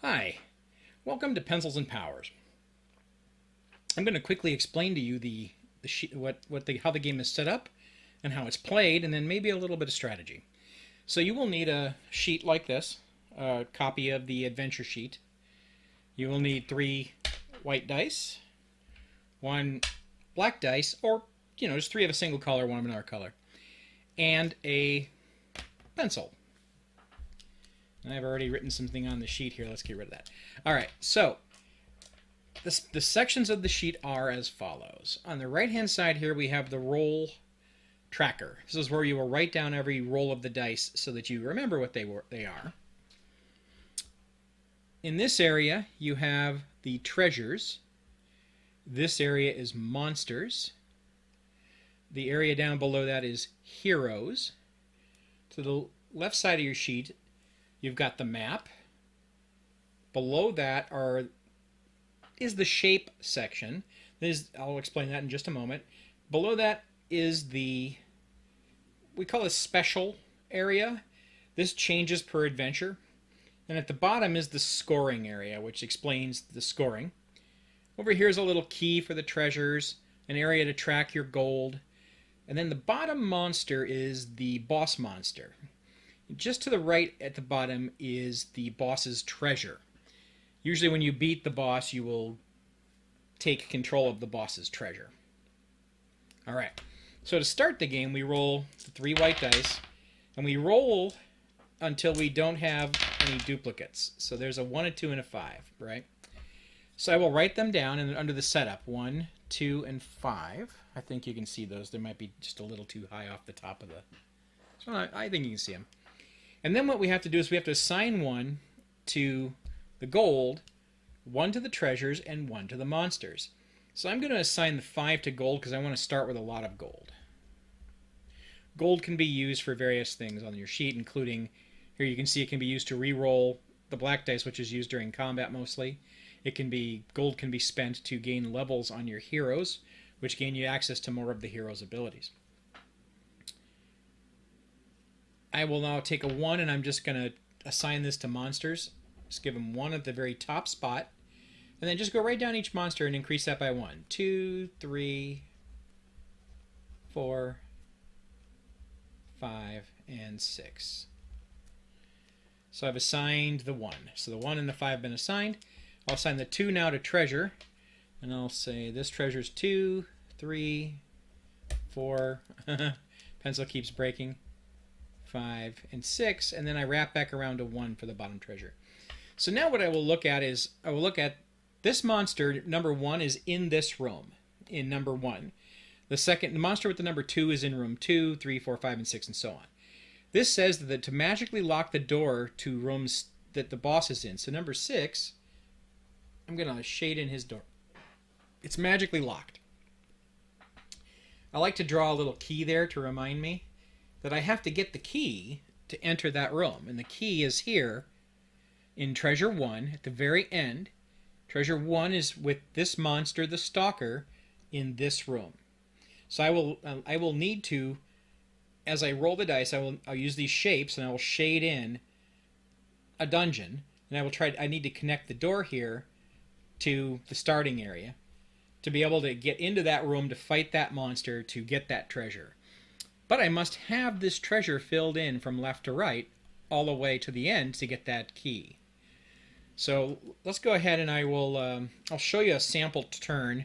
Hi, welcome to Pencils and Powers. I'm going to quickly explain to you how the game is set up and how it's played, and then maybe a little bit of strategy. So you will need a sheet like this, a copy of the adventure sheet. You will need 3 white dice, 1 black dice, or just 3 of a single color, 1 of another color, and a pencil. And I've already written something on the sheet here. Let's get rid of that. All right, so the sections of the sheet are as follows. On the right-hand side here, we have the roll tracker. This is where you will write down every roll of the dice so that you remember what they are. In this area, you have the treasures. This area is monsters. The area down below that is heroes. To the left side of your sheet, you've got the map. Below that is the shape section. I'll explain that in just a moment. Below that is we call it special area. This changes per adventure. And at the bottom is the scoring area, which explains the scoring. Over here is a little key for the treasures, an area to track your gold. And then the bottom monster is the boss monster. Just to the right at the bottom is the boss's treasure. Usually when you beat the boss, you will take control of the boss's treasure. Alright, so to start the game, we roll the 3 white dice, and we roll until we don't have any duplicates. So there's a 1, a 2, and a 5, right? So I will write them down and under the setup, 1, 2, and 5. I think you can see those. They might be just a little too high off the top of the... So I think you can see them. And then what we have to do is we have to assign 1 to the gold, 1 to the treasures, and 1 to the monsters. So I'm going to assign the 5 to gold because I want to start with a lot of gold. Gold can be used for various things on your sheet, including, here you can see it can be used to re-roll the black dice, which is used during combat mostly. Gold can be spent to gain levels on your heroes, which gain you access to more of the hero's abilities. I will now take a 1 and I'm just going to assign this to monsters. Just give them 1 at the very top spot. And then just go right down each monster and increase that by 1. 2, 3, 4, 5, and 6. So I've assigned the 1. So the 1 and the 5 have been assigned. I'll assign the 2 now to treasure. And I'll say this treasure's 2, 3, 4. Pencil keeps breaking. 5, and 6, and then I wrap back around to 1 for the bottom treasure. So now what I will look at is, I will look at this monster, number 1, is in this room, in number 1. The monster with the number 2 is in room 2, 3, 4, 5, and 6, and so on. This says that to magically lock the door to rooms that the boss is in. So number 6, I'm going to shade in his door. It's magically locked. I like to draw a little key there to remind me that I have to get the key to enter that room. And the key is here in Treasure 1 at the very end. Treasure 1 is with this monster, the Stalker, in this room. So I will need to, as I roll the dice, I'll use these shapes and I will shade in a dungeon. And I need to connect the door here to the starting area to be able to get into that room to fight that monster to get that treasure. But I must have this treasure filled in from left to right all the way to the end to get that key. So let's go ahead and I'll show you a sample turn.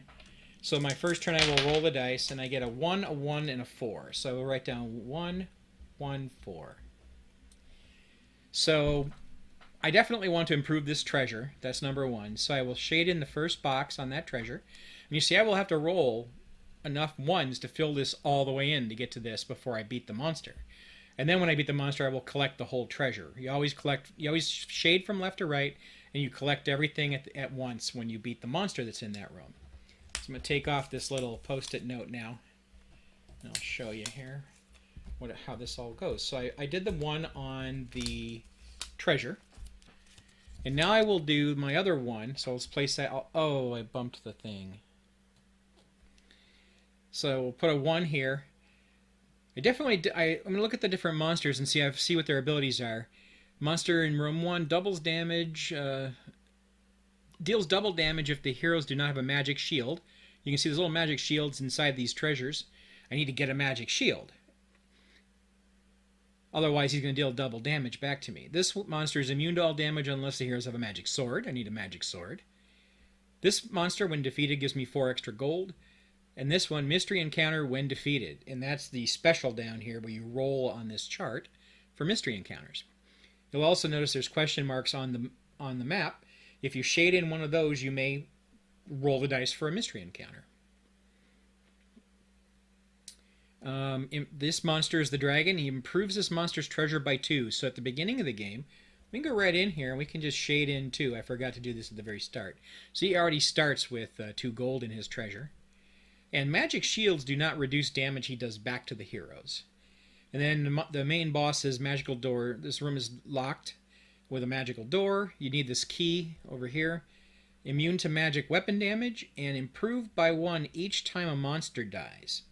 So my first turn I will roll the dice and I get a 1, a 1, and a 4. So I will write down 1, 1, 4. So I definitely want to improve this treasure. That's number 1. So I will shade in the first box on that treasure. And you see I will have to roll enough 1s to fill this all the way in to get to this before I beat the monster. And then when I beat the monster, I will collect the whole treasure. You always shade from left to right, and you collect everything at once when you beat the monster that's in that room. So I'm going to take off this little post-it note now, and I'll show you here how this all goes. So I did the 1 on the treasure, and now I will do my other 1. So let's place that. Oh, I bumped the thing. So we'll put a 1 here. I'm going to look at the different monsters and see what their abilities are. Monster in room 1 doubles damage, Deals double damage if the heroes do not have a magic shield. You can see there's little magic shields inside these treasures. I need to get a magic shield. Otherwise, he's going to deal double damage back to me. This monster is immune to all damage unless the heroes have a magic sword. I need a magic sword. This monster, when defeated, gives me 4 extra gold. And this one, mystery encounter when defeated. And that's the special down here where you roll on this chart for mystery encounters. You'll also notice there's question marks on the map. If you shade in one of those, you may roll the dice for a mystery encounter. This monster is the dragon. He improves this monster's treasure by 2. So at the beginning of the game, we can go right in here and we can just shade in 2. I forgot to do this at the very start. So he already starts with 2 gold in his treasure. And magic shields do not reduce damage he does back to the heroes. And then the main boss says magical door. This room is locked with a magical door. You need this key over here. Immune to magic weapon damage and improved by 1 each time a monster dies.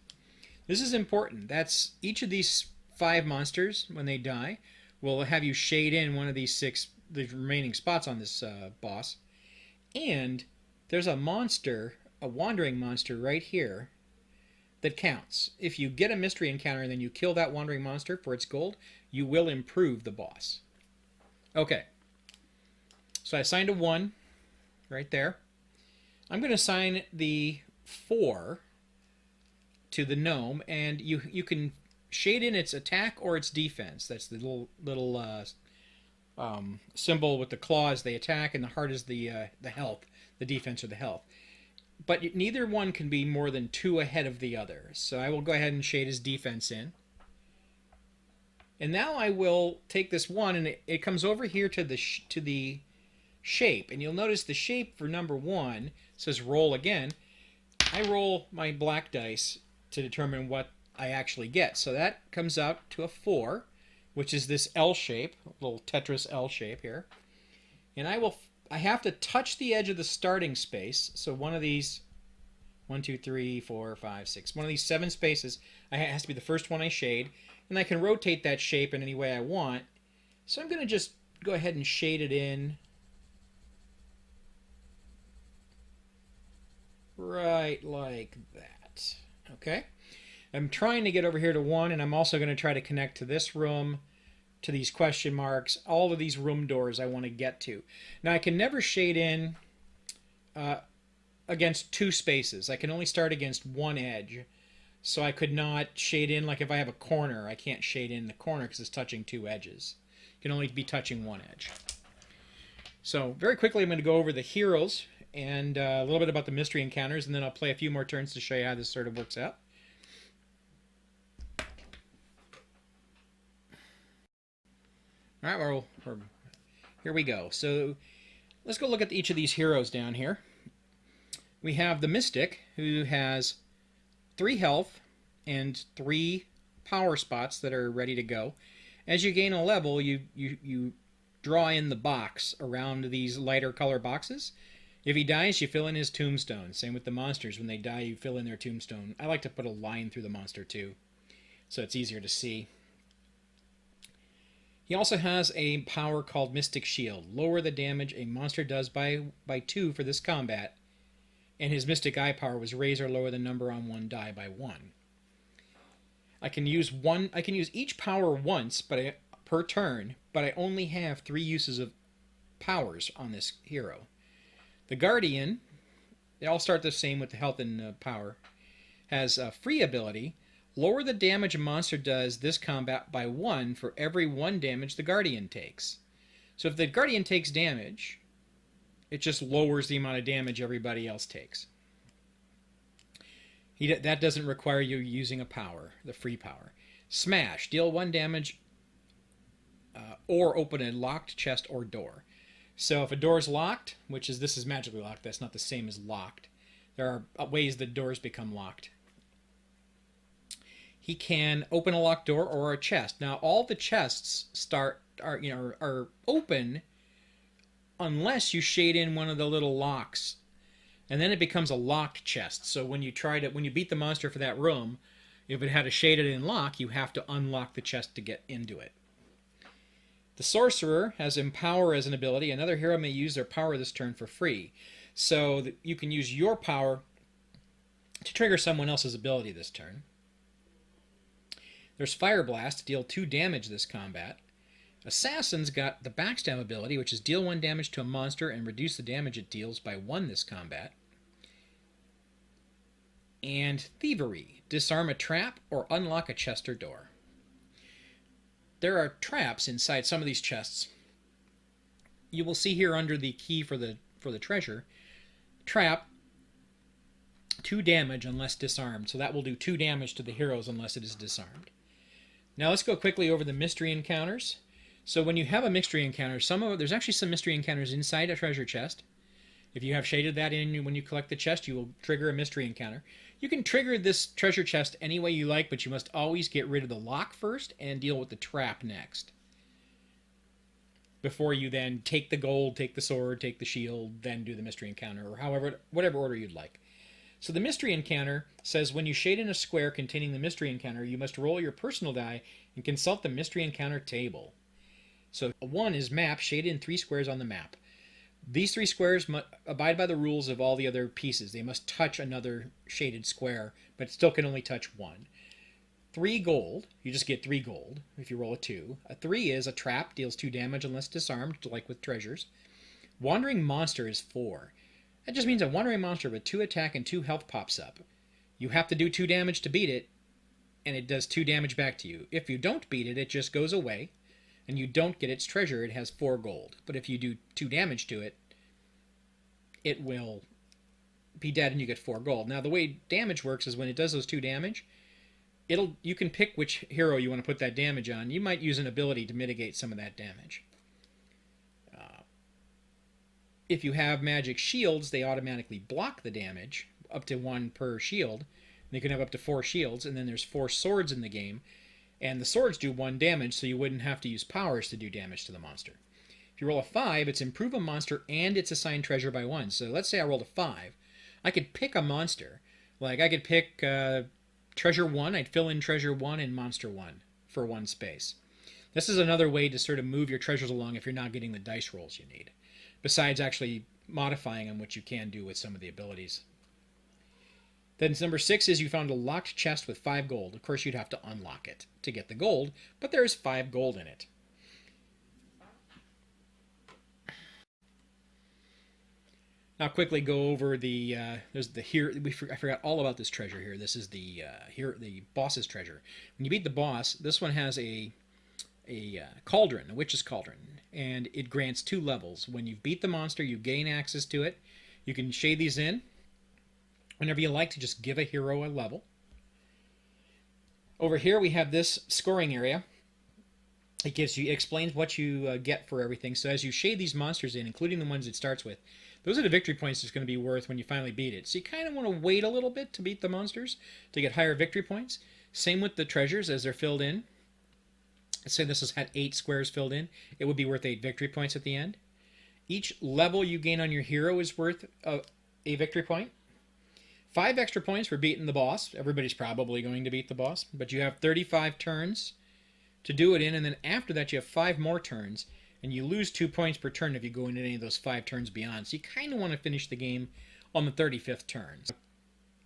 This is important. That's each of these 5 monsters, when they die, will have you shade in one of these the remaining spots on this boss. And there's a monster, a wandering monster right here that counts. If you get a mystery encounter and then you kill that wandering monster for its gold, you will improve the boss. Okay. So I assigned a 1 right there. I'm going to assign the 4 to the gnome, and you can shade in its attack or its defense. That's the little symbol with the claws. They attack, and the heart is the health, the defense or the health. But neither one can be more than 2 ahead of the other. So I will go ahead and shade his defense in. And now I will take this 1, and it comes over here to the shape. And you'll notice the shape for number 1 says roll again. I roll my black dice to determine what I actually get. So that comes out to a 4, which is this L shape, little Tetris L shape here. And I have to touch the edge of the starting space. So one of these, 1, 2, 3, 4, 5, 6, one of these 7 spaces has to be the first one I shade. And I can rotate that shape in any way I want. So I'm going to just go ahead and shade it in right like that. Okay? I'm trying to get over here to 1, and I'm also going to try to connect to this room, to these question marks, all of these room doors I want to get to. Now, I can never shade in against 2 spaces. I can only start against 1 edge. So I could not shade in, like if I have a corner, I can't shade in the corner because it's touching 2 edges. It can only be touching 1 edge. So very quickly I'm going to go over the heroes and a little bit about the mystery encounters, and then I'll play a few more turns to show you how this sort of works out. All right, well, here we go. So let's go look at each of these heroes down here. We have the Mystic, who has 3 health and 3 power spots that are ready to go. As you gain a level, you draw in the box around these lighter color boxes. If he dies, you fill in his tombstone. Same with the monsters. When they die, you fill in their tombstone. I like to put a line through the monster too, so it's easier to see. He also has a power called Mystic Shield. Lower the damage a monster does by 2 for this combat. And his Mystic Eye power was raise or lower the number on 1 die by 1. I can use each power once per turn, but I only have 3 uses of powers on this hero. The Guardian, they all start the same with the health and power, has a free ability. Lower the damage a monster does this combat by 1 for every 1 damage the Guardian takes. So if the Guardian takes damage, it just lowers the amount of damage everybody else takes. That doesn't require you using a power, the free power. Smash. Deal 1 damage or open a locked chest or door. So if a door is locked, this is magically locked, that's not the same as locked. There are ways that doors become locked. He can open a locked door or a chest. Now all the chests are open unless you shade in one of the little locks, and then it becomes a locked chest. So when you beat the monster for that room, if it had a shaded in lock, you have to unlock the chest to get into it. The sorcerer has Empower as an ability. Another hero may use their power this turn for free. So you can use your power to trigger someone else's ability this turn. There's Fire Blast, deal 2 damage this combat. Assassin's got the Backstab ability, which is deal 1 damage to a monster and reduce the damage it deals by 1 this combat. And Thievery, disarm a trap or unlock a chest or door. There are traps inside some of these chests. You will see here under the key for the treasure, trap, 2 damage unless disarmed. So that will do 2 damage to the heroes unless it is disarmed. Now let's go quickly over the mystery encounters. So when you have a mystery encounter, there's actually some mystery encounters inside a treasure chest. If you have shaded that in when you collect the chest, you will trigger a mystery encounter. You can trigger this treasure chest any way you like, but you must always get rid of the lock first and deal with the trap next. Before you then take the gold, take the sword, take the shield, then do the mystery encounter, or whatever order you'd like. So the mystery encounter says when you shade in a square containing the mystery encounter, you must roll your personal die and consult the mystery encounter table. So 1 is map, shaded in 3 squares on the map. These 3 squares must abide by the rules of all the other pieces. They must touch another shaded square, but still can only touch 1. 3 gold, you just get 3 gold if you roll a 2. A 3 is a trap, deals 2 damage unless disarmed, like with treasures. Wandering monster is 4. That just means a wandering monster with 2 attack and 2 health pops up. You have to do 2 damage to beat it, and it does 2 damage back to you. If you don't beat it, it just goes away, and you don't get its treasure. It has 4 gold. But if you do 2 damage to it, it will be dead and you get 4 gold. Now the way damage works is when it does those 2 damage, you can pick which hero you want to put that damage on. You might use an ability to mitigate some of that damage. If you have magic shields, they automatically block the damage, up to 1 per shield. You can have up to 4 shields, and then there's 4 swords in the game, and the swords do 1 damage, so you wouldn't have to use powers to do damage to the monster. If you roll a 5, it's improve a monster and its assigned treasure by 1. So let's say I rolled a 5. I could pick a monster. Like I could pick treasure 1. I'd fill in treasure 1 and monster 1 for 1 space. This is another way to sort of move your treasures along if you're not getting the dice rolls you need, besides actually modifying them, which you can do with some of the abilities. Then number 6 is you found a locked chest with 5 gold. Of course, you'd have to unlock it to get the gold, but there's 5 gold in it. Now quickly go over I forgot all about this treasure here. This is the boss's treasure. When you beat the boss, this one has a cauldron, a witch's cauldron, and it grants 2 levels. When you beat the monster, you gain access to it. You can shade these in whenever you like to just give a hero a level. Over here we have this scoring area. It explains what you get for everything. So as you shade these monsters in, including the ones it starts with, those are the victory points it's going to be worth when you finally beat it. So you kind of want to wait a little bit to beat the monsters to get higher victory points. Same with the treasures as they're filled in. Let's say this has had 8 squares filled in. It would be worth 8 victory points at the end. Each level you gain on your hero is worth a victory point. 5 extra points for beating the boss. Everybody's probably going to beat the boss, but you have 35 turns to do it in, and then after that you have 5 more turns, and you lose 2 points per turn if you go into any of those 5 turns beyond. So you kind of want to finish the game on the 35th turn.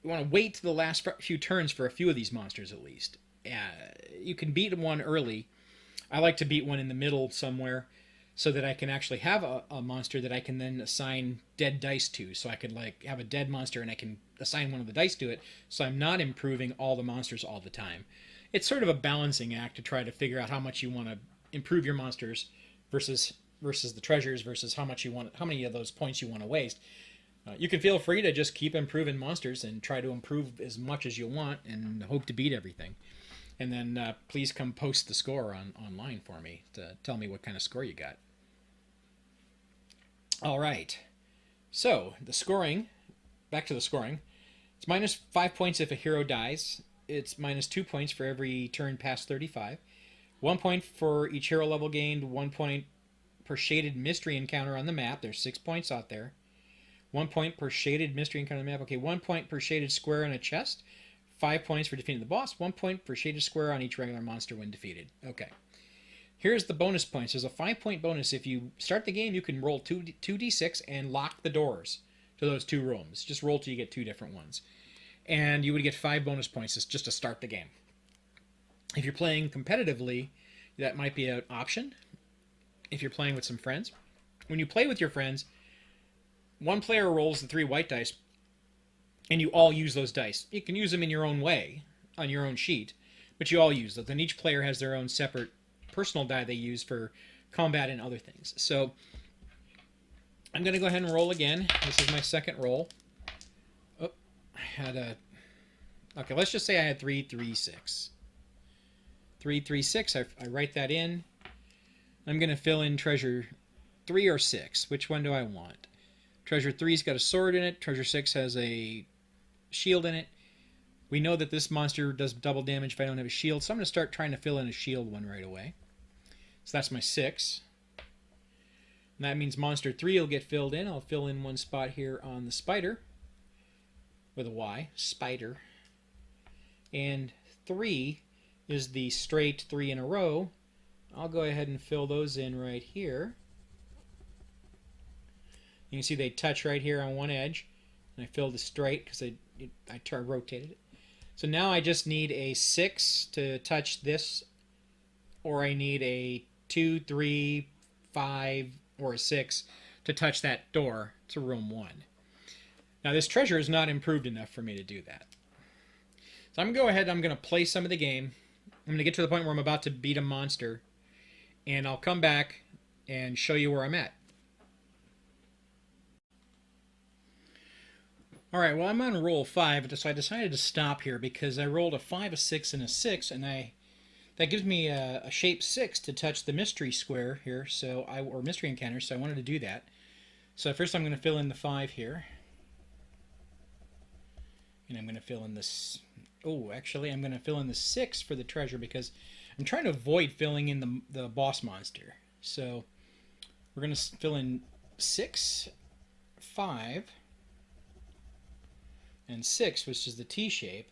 You want to wait to the last few turns for a few of these monsters at least. You can beat one early. I like to beat one in the middle somewhere so that I can actually have a monster that I can then assign dead dice to. So I could like have a dead monster and I can assign one of the dice to it, so I'm not improving all the monsters all the time. It's sort of a balancing act to try to figure out how much you want to improve your monsters versus the treasures, versus how many of those points you want to waste. You can feel free to just keep improving monsters and try to improve as much as you want and hope to beat everything. And then please come post the score online for me to tell me what kind of score you got. All right. So the scoring, back to the scoring. It's minus 5 points if a hero dies. It's minus 2 points for every turn past 35. 1 point for each hero level gained. 1 point per shaded mystery encounter on the map. There's 6 points out there. 1 point per shaded mystery encounter on the map. Okay, 1 point per shaded square in a chest. 5 points for defeating the boss. 1 point per shaded square on each regular monster when defeated. Okay. Here's the bonus points. There's a 5-point bonus. If you start the game, you can roll 2d6 and lock the doors to those 2 rooms. Just roll till you get 2 different ones. And you would get 5 bonus points just to start the game. If you're playing competitively, that might be an option. If you're playing with some friends. When you play with your friends, one player rolls the 3 white dice, and you all use those dice. You can use them in your own way, on your own sheet, but you all use them. Then each player has their own separate personal die they use for combat and other things. So I'm going to go ahead and roll again. This is my second roll. Oh, I had a... Okay, let's just say I had 3, 3, 6. 3, 3, 6. I write that in. I'm going to fill in treasure 3 or 6. Which one do I want? Treasure 3's got a sword in it. Treasure 6 has a shield in it. We know that this monster does double damage if I don't have a shield, so I'm going to start trying to fill in a shield one right away. So that's my 6. And that means monster 3 will get filled in. I'll fill in one spot here on the spider with a Y, spider. And 3 is the straight 3 in a row. I'll go ahead and fill those in right here. You can see they touch right here on one edge. And I filled it straight because I rotated it. So now I just need a 6 to touch this, or I need a 2, 3, 5, or a 6 to touch that door to room 1. Now this treasure is not improved enough for me to do that. So I'm going to go ahead, I'm going to play some of the game. I'm going to get to the point where I'm about to beat a monster, and I'll come back and show you where I'm at. Alright, well I'm on roll 5, so I decided to stop here because I rolled a 5, a 6, and a 6, and that gives me a shape 6 to touch the mystery square here, or mystery encounter, so I wanted to do that. So first I'm going to fill in the 5 here. And I'm going to fill in this... Oh, actually I'm going to fill in the 6 for the treasure because I'm trying to avoid filling in the boss monster. So we're going to fill in 6, 5, and 6, which is the T shape,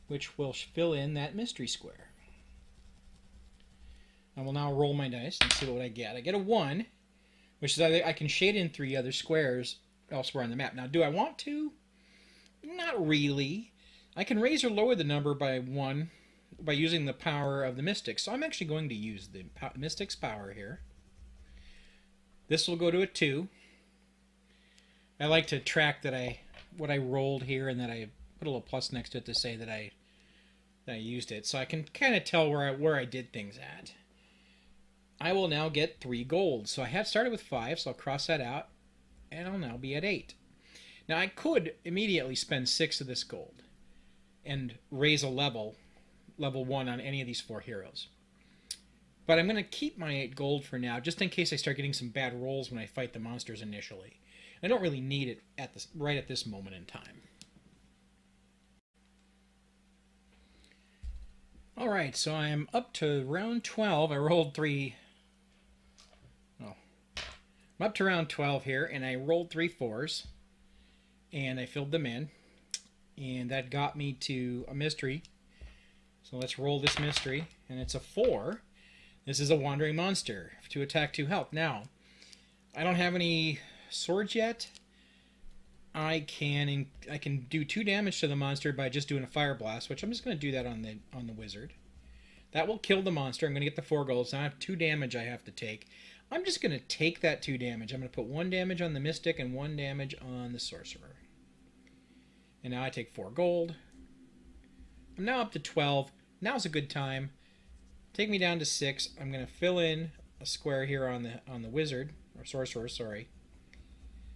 which will fill in that mystery square. I will now roll my dice and see what I get. I get a 1, which is I can shade in 3 other squares elsewhere on the map. Now, do I want to? Not really. I can raise or lower the number by 1 by using the power of the Mystic. So I'm actually going to use the Mystic's power here. This will go to a 2. I like to track that what I rolled here and that I put a little plus next to it to say that I used it, so I can kind of tell where I did things at. I will now get 3 gold. So I have started with 5, so I'll cross that out, and I'll now be at 8. Now I could immediately spend 6 of this gold and raise a level 1 on any of these 4 heroes. But I'm going to keep my 8 gold for now, just in case I start getting some bad rolls when I fight the monsters initially. I don't really need it right at this moment in time. Alright, so I'm up to round 12. I rolled 3... Oh. I'm up to round 12 here, and I rolled 3 4s. And I filled them in. And that got me to a mystery. So let's roll this mystery. And it's a 4. This is a wandering monster. 2 attack, 2 health. Now, I don't have any swords yet. I can do 2 damage to the monster by just doing a fire blast, which I'm just going to do that on the wizard. That will kill the monster. I'm going to get the 4 gold, so I have 2 damage I have to take. I'm just going to take that 2 damage. I'm going to put 1 damage on the mystic and 1 damage on the sorcerer. And now I take 4 gold. I'm now up to 12. Now's a good time. Take me down to 6. I'm going to fill in a square here on the wizard, or sorcerer, sorry.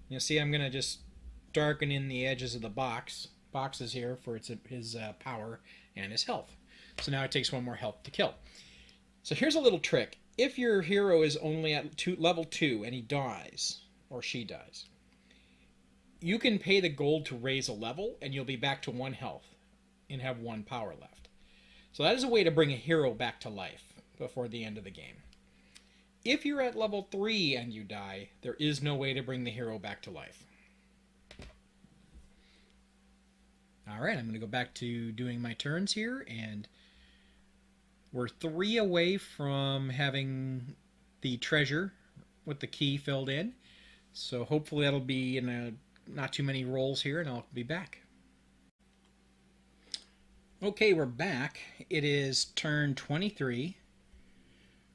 You'll see I'm going to just darken in the edges of the boxes here for his power and his health. So now it takes 1 more health to kill. So here's a little trick. If your hero is only at level 2 and he dies, or she dies, you can pay the gold to raise a level and you'll be back to 1 health and have 1 power left. So that is a way to bring a hero back to life before the end of the game. If you're at level 3 and you die, there is no way to bring the hero back to life. Alright, I'm going to go back to doing my turns here, and We're 3 away from having the treasure with the key filled in. So hopefully that'll be in not too many rolls here, and I'll be back. Okay, we're back. It is turn 23.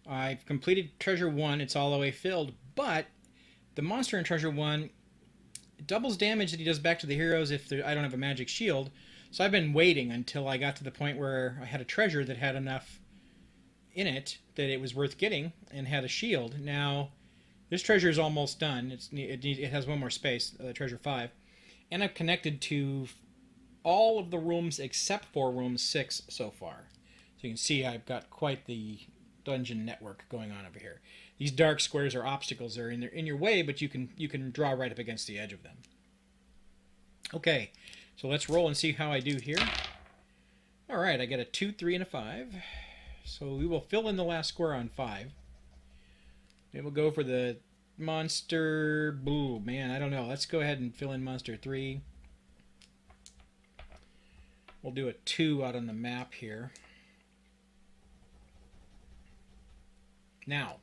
I've completed treasure 1. It's all the way filled, but the monster in treasure 1 doubles damage that he does back to the heroes if I don't have a magic shield. So I've been waiting until I got to the point where I had a treasure that had enough in it that it was worth getting and had a shield. Now, this treasure is almost done. It has one more space, treasure 5. And I've connected to all of the rooms except for room 6 so far. So you can see I've got quite the dungeon network going on over here. These dark squares are obstacles. They're in your way, but you can draw right up against the edge of them. Okay, so let's roll and see how I do here. All right, I get a 2, 3, and a 5. So we will fill in the last square on 5. Then we'll go for the monster. Boo, man, I don't know. Let's go ahead and fill in monster 3. We'll do a 2 out on the map here. Now,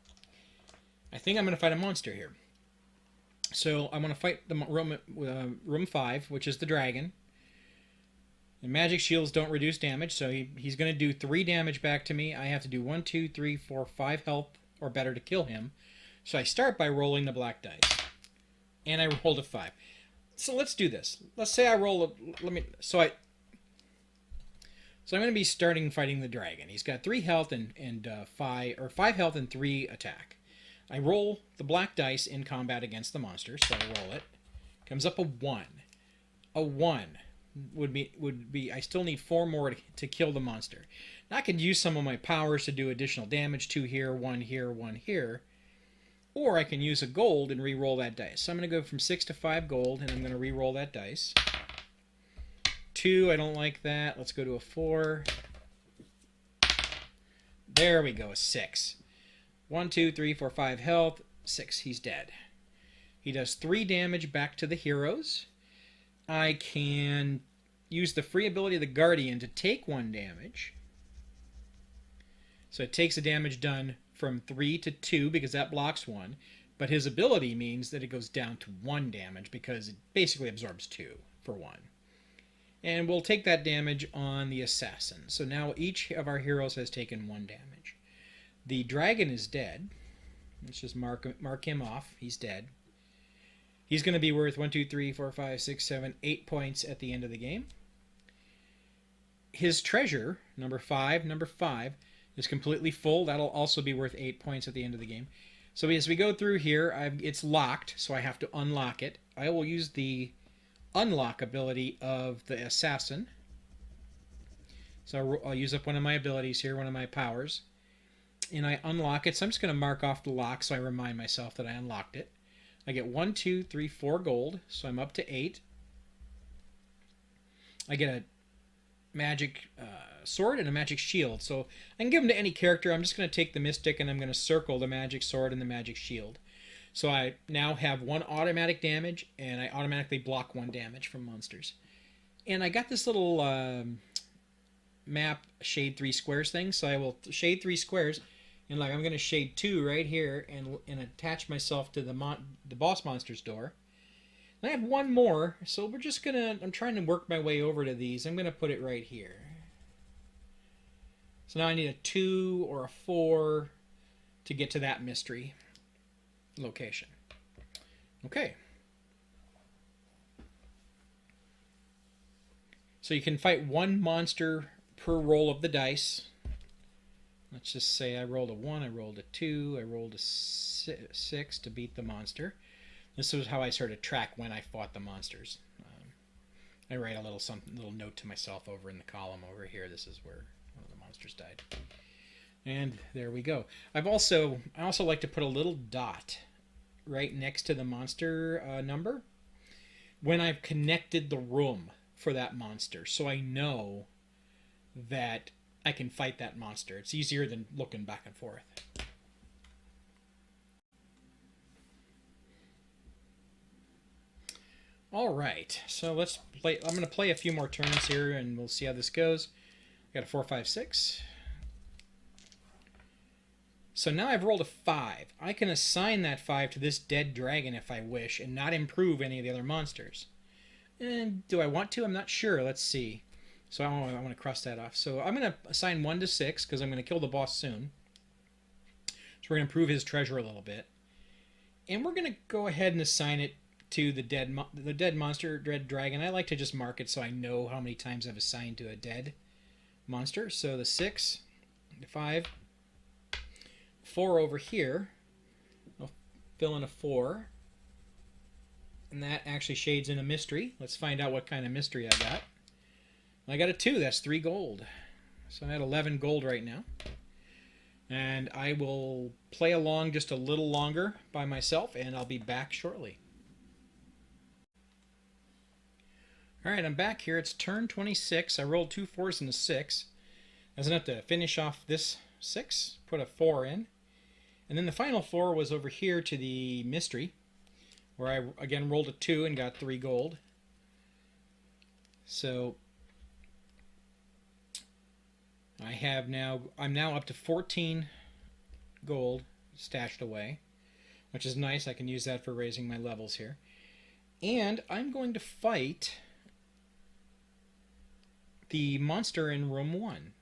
I think I'm going to fight a monster here. So I'm going to fight the room 5, which is the dragon. The magic shields don't reduce damage, so he's going to do 3 damage back to me. I have to do 1, 2, 3, 4, 5 health or better to kill him. So I start by rolling the black dice. And I rolled a 5. So let's do this. Let's say I roll a... So I'm going to be starting fighting the dragon. He's got 3 health and 5 health and 3 attack. I roll the black dice in combat against the monster, so I roll it. Comes up a 1. A 1 would be I still need 4 more to kill the monster. Now I could use some of my powers to do additional damage, 2 here, 1 here, 1 here. Or I can use a gold and re-roll that dice. So I'm going to go from 6 to 5 gold, and I'm going to re-roll that dice. 2, I don't like that. Let's go to a 4. There we go, a 6. 1, 2, 3, 4, 5 health. 6, he's dead. He does 3 damage back to the heroes. I can use the free ability of the Guardian to take 1 damage. So it takes the damage done from 3 to 2 because that blocks 1. But his ability means that it goes down to 1 damage because it basically absorbs 2 for 1. And we'll take that damage on the assassin. So now each of our heroes has taken 1 damage. The dragon is dead. Let's just mark him off. He's dead. He's going to be worth 1, 2, 3, 4, 5, 6, 7, 8 points at the end of the game. His treasure, number 5, is completely full. That'll also be worth 8 points at the end of the game. So as we go through here, it's locked, so I have to unlock it. I will use the unlock ability of the assassin. So I'll use up one of my abilities here, one of my powers. And I unlock it. So I'm just going to mark off the lock so I remind myself that I unlocked it. I get 1, 2, 3, 4 gold, so I'm up to 8. I get a magic sword and a magic shield. So I can give them to any character. I'm just going to take the mystic and I'm going to circle the magic sword and the magic shield. So I now have 1 automatic damage, and I automatically block 1 damage from monsters. And I got this little map shade 3 squares thing, so I will shade 3 squares. And like I'm going to shade 2 right here and attach myself to the boss monster's door. And I have 1 more, so we're just going to... I'm trying to work my way over to these. I'm going to put it right here. So now I need a 2 or a 4 to get to that mystery location. Okay. So you can fight 1 monster per roll of the dice. Let's just say I rolled a 1, I rolled a 2, I rolled a 6 to beat the monster. This was how I sort of track when I fought the monsters. I write a little note to myself over in the column over here. This is where one of the monsters died. And there we go. I also like to put a little dot right next to the monster number when I've connected the room for that monster, so I know that I can fight that monster. It's easier than looking back and forth. All right, so let's play. I'm going to play a few more turns here, and we'll see how this goes. I got a 4, 5, 6. So now I've rolled a 5. I can assign that 5 to this dead dragon if I wish and not improve any of the other monsters. And do I want to? I'm not sure. Let's see. So I want to cross that off. So I'm going to assign 1 to 6 because I'm going to kill the boss soon. So we're going to improve his treasure a little bit. And we're going to go ahead and assign it to the dead monster, dead dragon. I like to just mark it so I know how many times I've assigned to a dead monster. So the 6, the 5, 4 over here. I'll fill in a 4. And that actually shades in a mystery. Let's find out what kind of mystery I got. I got a 2. That's 3 gold. So I'm at 11 gold right now. And I will play along just a little longer by myself, and I'll be back shortly. Alright, I'm back here. It's turn 26. I rolled 2 4s and a 6. That's enough to finish off this 6. Put a 4 in. And then the final 4 was over here to the mystery, where I again rolled a 2 and got 3 gold. So I'm now up to 14 gold stashed away, which is nice. I can use that for raising my levels here. And I'm going to fight the monster in room 1.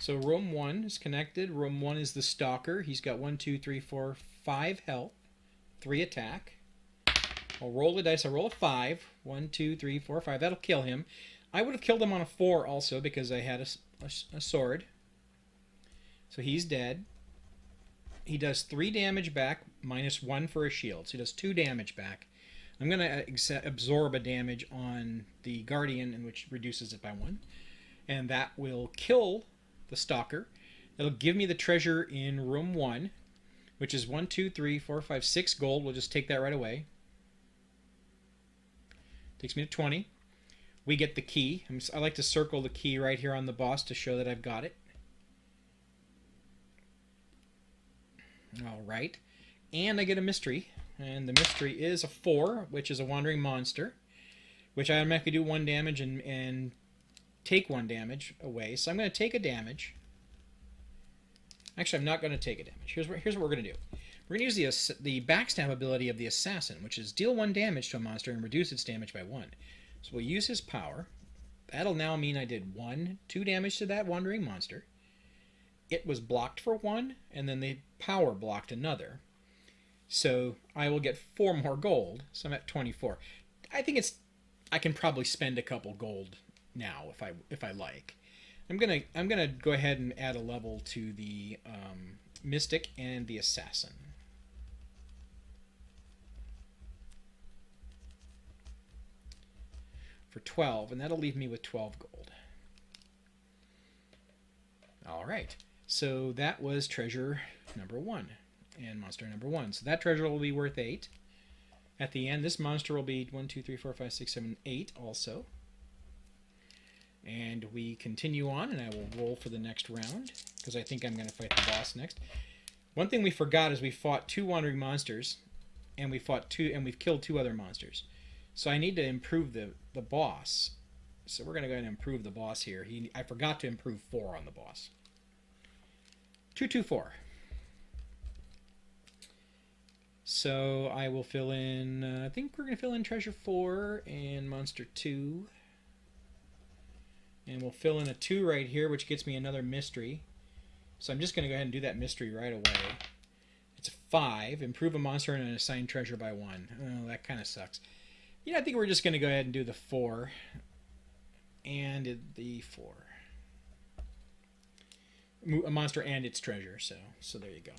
So room 1 is connected. Room 1 is the stalker. He's got 1, 2, 3, 4, 5 health, 3 attack. I'll roll the dice. I roll a 5. 1, 2, 3, 4, 5. That'll kill him. I would have killed him on a 4 also because I had a sword. So he's dead. He does 3 damage back, minus 1 for a shield. So he does 2 damage back. I'm going to absorb a damage on the Guardian, which reduces it by 1. And that will kill the Stalker. It'll give me the treasure in room 1, which is 1, 2, 3, 4, 5, 6 gold. We'll just take that right away. Takes me to 20. We get the key. I like to circle the key right here on the boss to show that I've got it. Alright. And I get a mystery. And the mystery is a 4, which is a wandering monster, which I automatically do 1 damage and take 1 damage away. So I'm going to take a damage. Actually, I'm not going to take a damage. Here's what we're going to do. We're going to use the backstab ability of the assassin, which is deal 1 damage to a monster and reduce its damage by 1. So we'll use his power. That'll now mean I did 2 damage to that wandering monster. It was blocked for 1, and then the power blocked another. So I will get 4 more gold. So I'm at 24. I think I can probably spend a couple gold now if I like. I'm gonna go ahead and add a level to the mystic and the assassin. For 12, and that'll leave me with 12 gold. Alright, so that was treasure number 1 and monster number 1. So that treasure will be worth 8. At the end, this monster will be 1, 2, 3, 4, 5, 6, 7, 8 also. And we continue on, and I will roll for the next round, because I think I'm going to fight the boss next. One thing we forgot is we fought 2 wandering monsters, and we've killed 2 other monsters. So I need to improve the boss. So we're going to go ahead and improve the boss here. I forgot to improve 4 on the boss. 224. So I will fill in, I think we're going to fill in treasure 4 and monster 2. And we'll fill in a 2 right here, which gets me another mystery. So I'm just going to go ahead and do that mystery right away. It's a 5. Improve a monster and assign treasure by 1. Oh, that kind of sucks. You know, I think we're just going to go ahead and do the 4. And the 4. A monster and its treasure. So there you go.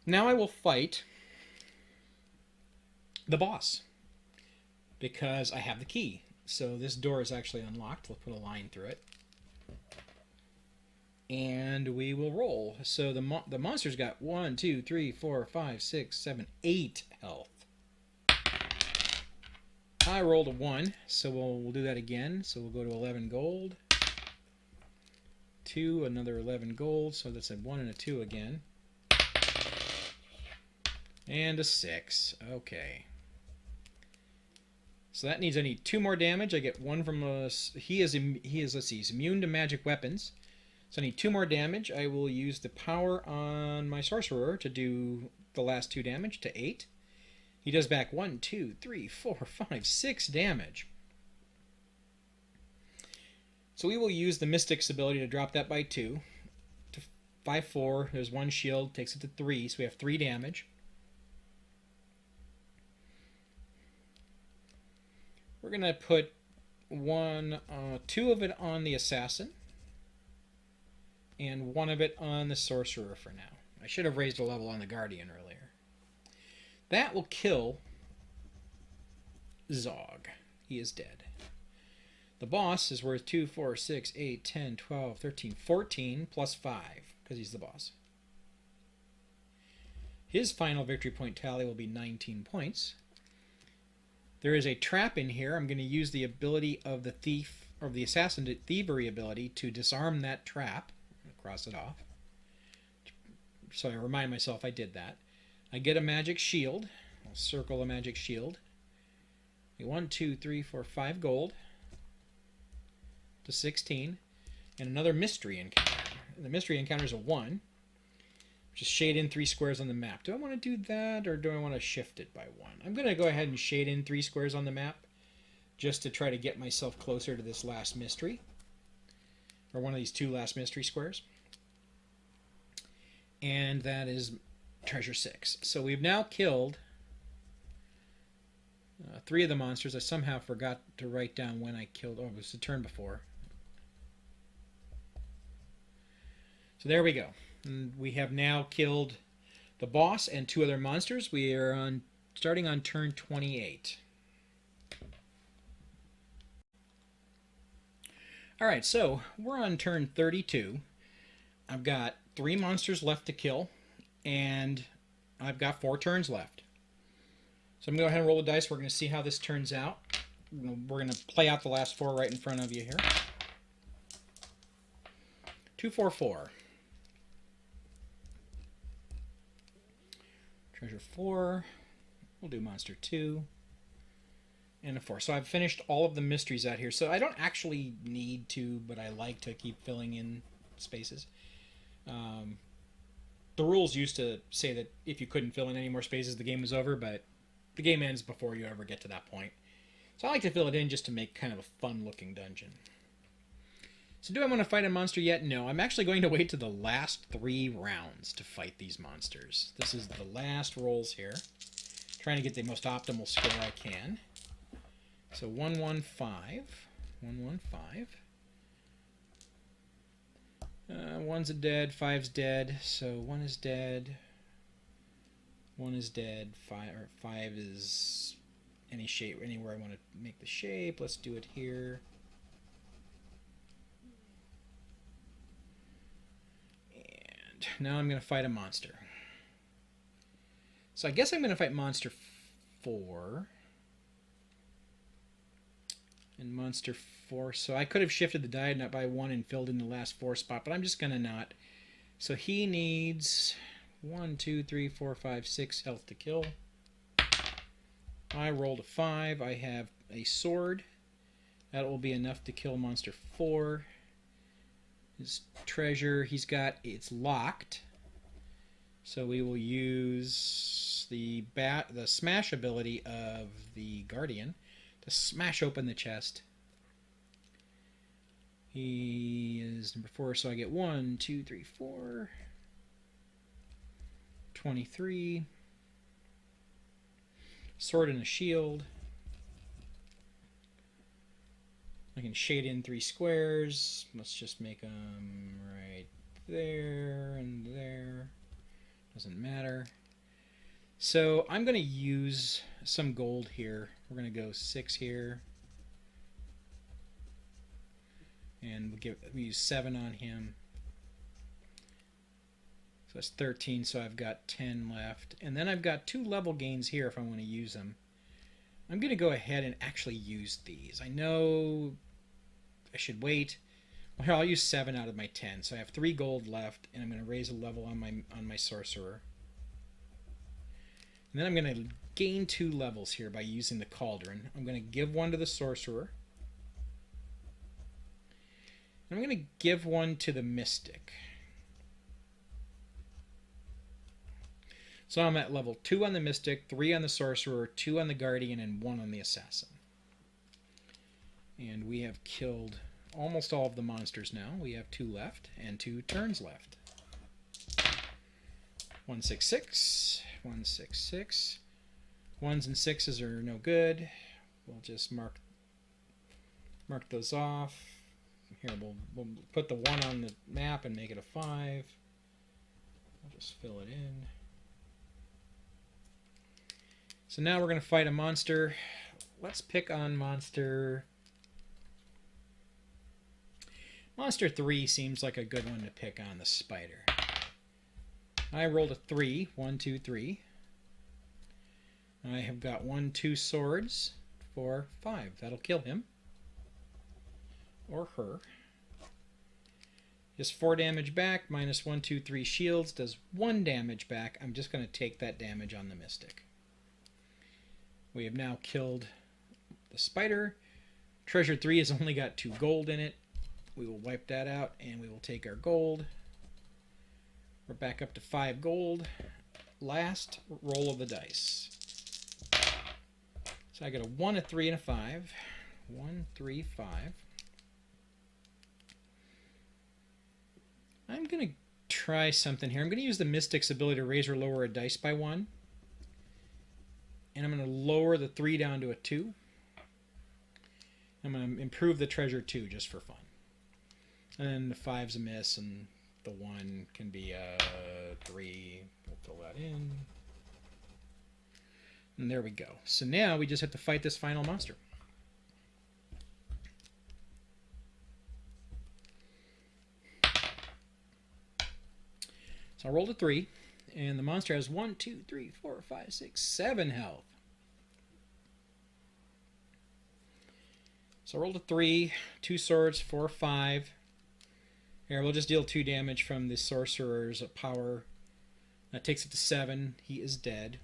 Now I will fight the boss, because I have the key. So this door is actually unlocked. We'll put a line through it. And we will roll. So the monster's got 1, 2, 3, 4, 5, 6, 7, 8 health. I rolled a 1, so we'll do that again. So we'll go to 11 gold. 2, another 11 gold. So that's a 1 and a 2 again. And a 6. Okay. So that means I need 2 more damage. I get 1 from he is let's see, he's immune to magic weapons. So I need 2 more damage. I will use the power on my sorcerer to do the last 2 damage to 8. He does back 1, 2, 3, 4, 5, 6 damage. So we will use the Mystic's ability to drop that by 2 to 5-4. There's 1 shield, takes it to 3, so we have 3 damage. We're gonna put 2 of it on the assassin, and 1 of it on the sorcerer for now. I should have raised a level on the guardian earlier. That will kill Zog. He is dead. The boss is worth 2, 4, 6, 8, 10, 12, 13, 14 plus 5 because he's the boss. His final victory point tally will be 19 points. There is a trap in here. I'm going to use the ability of the thief, or the assassin thievery ability, to disarm that trap. I'm going to cross it off. So I remind myself I did that. I get a magic shield. I'll circle a magic shield. 1, 2, 3, 4, 5 gold to 16. And another mystery encounter. The mystery encounter is a 1. Just shade in 3 squares on the map. Do I want to do that, or do I want to shift it by 1? I'm going to go ahead and shade in 3 squares on the map just to try to get myself closer to this last mystery, or one of these 2 last mystery squares. And that is treasure 6. So we've now killed 3 of the monsters. I somehow forgot to write down when I killed. Oh, it was the turn before. So there we go. And we have now killed the boss and 2 other monsters. We are starting on turn 28. Alright, so we're on turn 32. I've got 3 monsters left to kill, and I've got 4 turns left. So I'm going to go ahead and roll the dice. We're going to see how this turns out. We're going to play out the last 4 right in front of you here. 2, 4, 4. Treasure 4. We'll do monster 2. And a 4. So I've finished all of the mysteries out here. So I don't actually need to, but I like to keep filling in spaces. The rules used to say that if you couldn't fill in any more spaces, the game was over, but the game ends before you ever get to that point. So I like to fill it in just to make kind of a fun-looking dungeon. So do I want to fight a monster yet? No, I'm actually going to wait to the last 3 rounds to fight these monsters. This is the last rolls here. Trying to get the most optimal score I can. So 1, 1, 5. 1, 1, 5. 1's dead, 5's dead, so 1 is dead. 1 is dead, 5 is any shape, anywhere I want to make the shape. Let's do it here. And now I'm going to fight a monster. So I guess I'm going to fight monster 4. And monster 4. So I could have shifted the die by 1 and filled in the last 4 spot, but I'm just going to not. So he needs 1, 2, 3, 4, 5, 6 health to kill. I rolled a 5. I have a sword. That will be enough to kill monster 4. His treasure, it's locked. So we will use the smash ability of the guardian to smash open the chest. He is number 4, so I get 1, 2, 3, 4, 23. Sword and a shield. I can shade in 3 squares. Let's just make them right there and there. Doesn't matter. So I'm going to use some gold here. We're going to go 6 here. And we use 7 on him. So that's 13, so I've got 10 left. And then I've got 2 level gains here if I want to use them. I'm going to go ahead and actually use these. I know I should wait. Well, here, I'll use 7 out of my 10. So I have 3 gold left, and I'm going to raise a level on my sorcerer. And then I'm going to gain 2 levels here by using the cauldron. I'm going to give 1 to the sorcerer. And I'm going to give 1 to the mystic. So I'm at level 2 on the mystic, 3 on the sorcerer, 2 on the guardian, and 1 on the assassin. And we have killed almost all of the monsters now. We have 2 left and 2 turns left. 166, 166. 1s and 6s are no good. We'll just mark those off. Here, we'll put the 1 on the map and make it a 5. I'll just fill it in. So now we're going to fight a monster. Let's pick on monster... Monster 3 seems like a good one to pick on, the spider. I rolled a 3. 1, 2, 3. I have got 1, 2 swords for 5. That'll kill him. Or her. Just 4 damage back, minus 1, 2, 3 shields, does 1 damage back. I'm just going to take that damage on the mystic. We have now killed the spider. Treasure 3 has only got 2 gold in it. We will wipe that out and we will take our gold. We're back up to 5 gold. Last roll of the dice. So I got a 1, a 3, and a 5. 1, 3, 5. I'm going to try something here. I'm going to use the Mystic's ability to raise or lower a dice by 1. And I'm going to lower the 3 down to a 2. I'm going to improve the treasure 2 just for fun. And then the 5's a miss, and the 1 can be a 3. We'll fill that in. And there we go. So now we just have to fight this final monster. So I rolled a 3, and the monster has 1, 2, 3, 4, 5, 6, 7 health. So I rolled a 3, 2 swords, 4, 5. Here, we'll just deal 2 damage from the sorcerer's power. That takes it to 7. He is dead.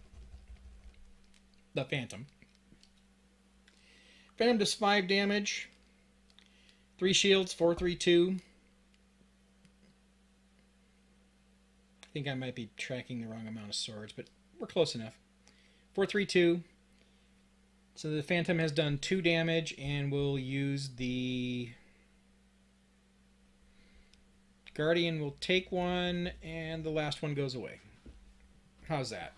The Phantom. Phantom does 5 damage. 3 shields, 4, 3, 2. I think I might be tracking the wrong amount of swords, but we're close enough. 4, 3, 2. So the Phantom has done 2 damage, and we'll use the Guardian will take 1, and the last one goes away. How's that?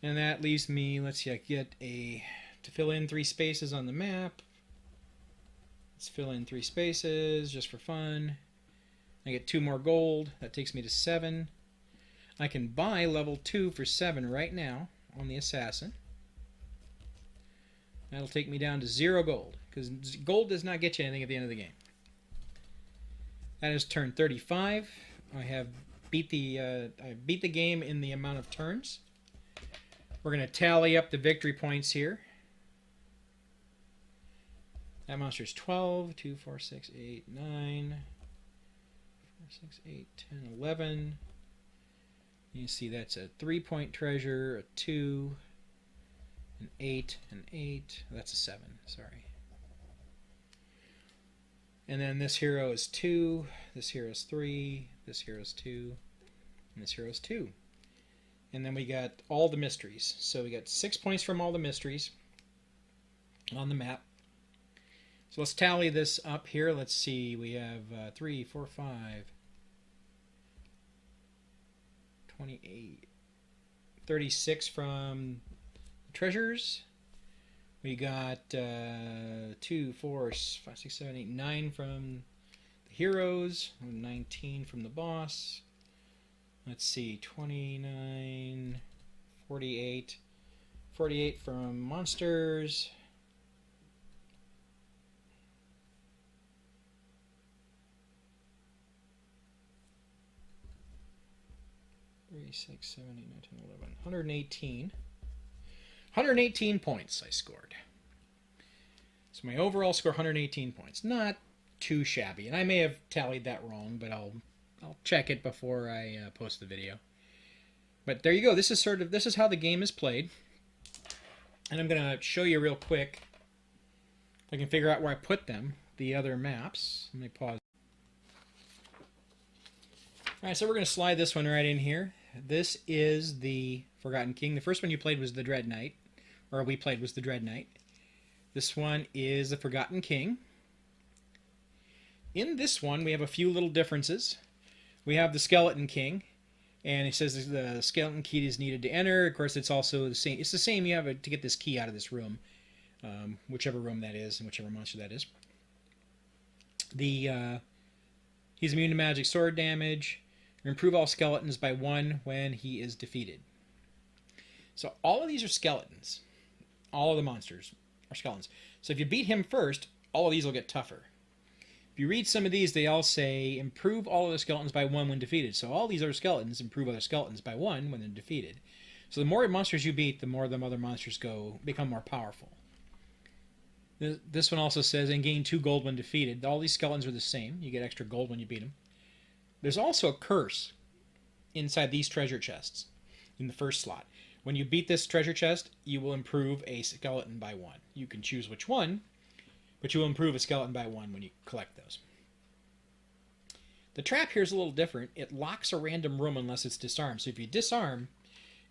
And that leaves me, let's see, I get to fill in 3 spaces on the map. Let's fill in 3 spaces just for fun. I get 2 more gold. That takes me to 7. I can buy level 2 for 7 right now on the assassin. That'll take me down to 0 gold, because gold does not get you anything at the end of the game. That is turn 35. I have beat the game in the amount of turns. We're going to tally up the victory points here. That monster's 12, 2, 4, 6, 8, 9, 4, 6, 8, 10, 11. You see that's a 3-point treasure, a 2, an 8, an 8. That's a 7, sorry. And then this hero is 2, this hero is 3, this hero is 2, and this hero is 2. And then we got all the mysteries. So we got 6 points from all the mysteries on the map. So let's tally this up here. Let's see. We have 3, 4, 5, 28, 36 from treasures. We got 2, 4, 5, 6, 7, 8, 9 from the heroes, 19 from the boss. Let's see, 29, 48, 48 from monsters. Three, 6, 7, 8, 9, 10, 11, 118. 118 points I scored. So my overall score, 118 points. Not too shabby. And I may have tallied that wrong, but I'll check it before I post the video. But there you go. This is how the game is played. And I'm going to show you real quick. If I can figure out where I put them, the other maps. Let me pause. Alright, so we're going to slide this one right in here. This is the Forgotten King. The first one you played was the Dread Knight. Or we played was the Dread Knight. This one is the Forgotten King. In this one, we have a few little differences. We have the Skeleton King. And it says the skeleton key is needed to enter. Of course, it's also the same. It's the same. You have to get this key out of this room, whichever room that is, and whichever monster that is. He's immune to magic sword damage. Improve all skeletons by 1 when he is defeated. So all of these are skeletons. All of the monsters are skeletons. So if you beat him first, all of these will get tougher. If you read some of these, they all say improve all of the skeletons by 1 when defeated. So all these other skeletons improve other skeletons by 1 when they're defeated. So the more monsters you beat, the more the other monsters become more powerful. This one also says and gain 2 gold when defeated. All these skeletons are the same. You get extra gold when you beat them. There's also a curse inside these treasure chests in the first slot. When you beat this treasure chest, you will improve a skeleton by 1. You can choose which one, but you will improve a skeleton by 1 when you collect those. The trap here is a little different. It locks a random room unless it's disarmed. So if you disarm,